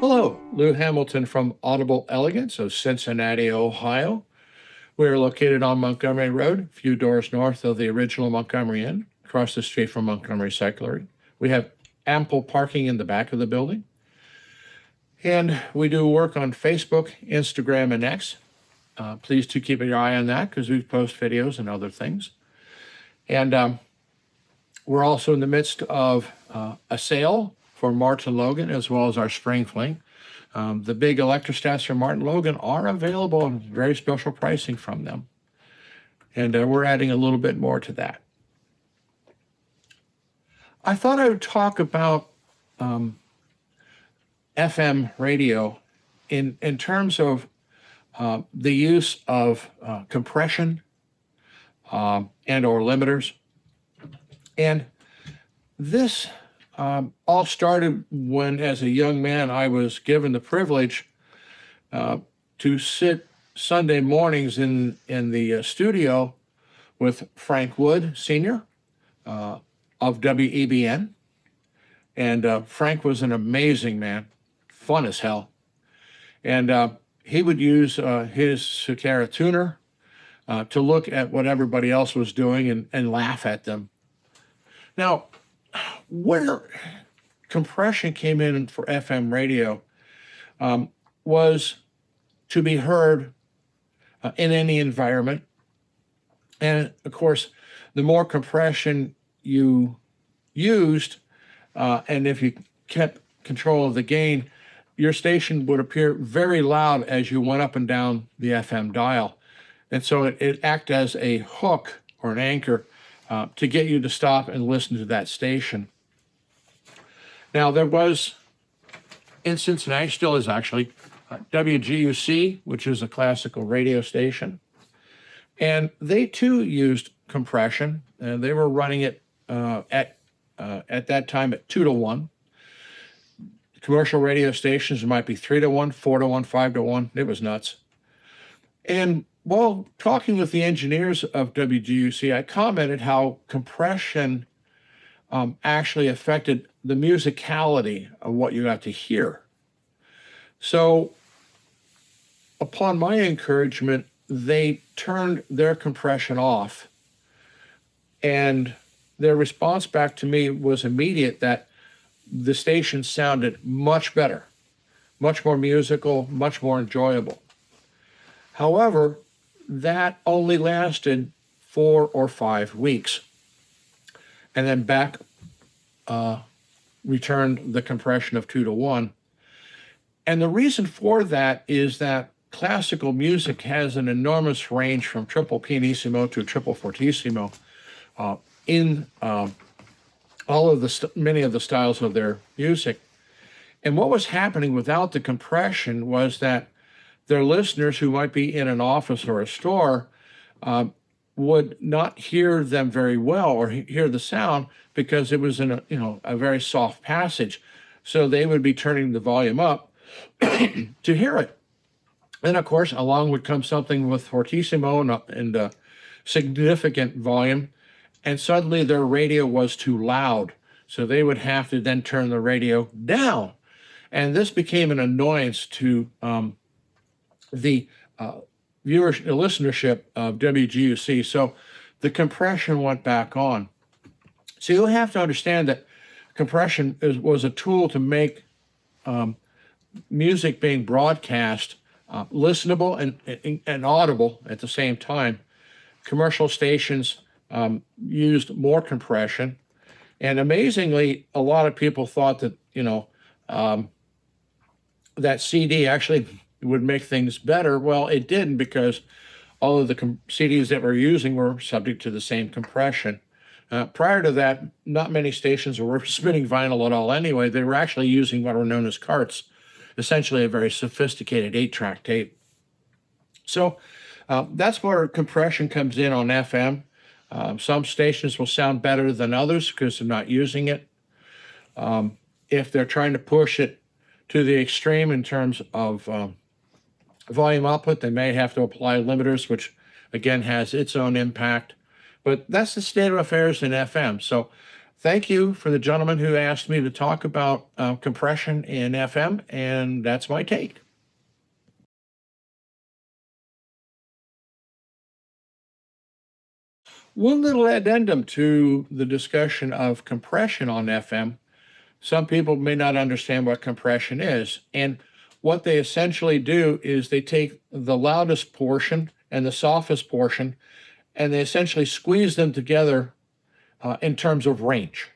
Hello, Lou Hamilton from Audible Elegance of Cincinnati, Ohio. We are located on Montgomery Road, a few doors north of the original Montgomery Inn, across the street from Montgomery Cyclery. We have ample parking in the back of the building. And we do work on Facebook, Instagram, and X. Please do keep your eye on that because we post videos and other things. And we're also in the midst of a sale for Martin Logan as well as our spring fling. The big electrostats from Martin Logan are available and very special pricing from them. And we're adding a little bit more to that. I thought I would talk about FM radio in terms of the use of compression and or limiters. And this all started when, as a young man, I was given the privilege to sit Sunday mornings in the studio with Frank Wood, Sr. Of WEBN. And Frank was an amazing man, fun as hell. And he would use his Cetera tuner to look at what everybody else was doing and laugh at them. Now, where compression came in for FM radio was to be heard in any environment. And of course, the more compression you used, and if you kept control of the gain, your station would appear very loud as you went up and down the FM dial. And so it acted as a hook or an anchor to get you to stop and listen to that station. Now, there was, in Cincinnati, still is actually, WGUC, which is a classical radio station. And they, too, used compression. And they were running it at that time at 2-to-1. Commercial radio stations might be 3-to-1, 4-to-1, 5-to-1. It was nuts. And while talking with the engineers of WGUC, I commented how compression actually affected the musicality of what you got to hear. So upon my encouragement, they turned their compression off. And their response back to me was immediate, that the station sounded much better, much more musical, much more enjoyable. However, that only lasted 4 or 5 weeks. And then back returned the compression of 2-to-1. And the reason for that is that classical music has an enormous range from triple pianissimo to triple fortissimo in all of many of the styles of their music. And what was happening without the compression was that their listeners who might be in an office or a store would not hear them very well or hear the sound because it was in a very soft passage. So they would be turning the volume up to hear it. And of course, along would come something with fortissimo and significant volume, and suddenly their radio was too loud. So they would have to then turn the radio down. And this became an annoyance to the listenership of WGUC. So the compression went back on. So you have to understand that compression was a tool to make music being broadcast listenable and audible at the same time. Commercial stations used more compression. And amazingly, a lot of people thought that, that CD actually would make things better. Well, it didn't, because all of the CDs that we're using were subject to the same compression. Prior to that, not many stations were spinning vinyl at all anyway. They were actually using what were known as carts, essentially a very sophisticated 8-track tape. So that's where compression comes in on FM. Some stations will sound better than others because they're not using it. If they're trying to push it to the extreme in terms of volume output, they may have to apply limiters, which again has its own impact. But that's the state of affairs in FM. So Thank you for the gentleman who asked me to talk about compression in FM, and that's my take. One little addendum to the discussion of compression on FM. Some people may not understand what compression is. And what they essentially do is they take the loudest portion and the softest portion, and they essentially squeeze them together in terms of range.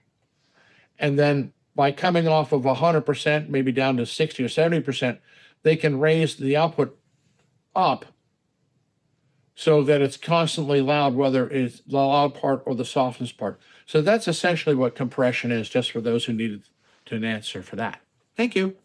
And then by coming off of 100%, maybe down to 60 or 70%, they can raise the output up so that it's constantly loud, whether it's the loud part or the softest part. So that's essentially what compression is, just for those who needed an answer for that. Thank you.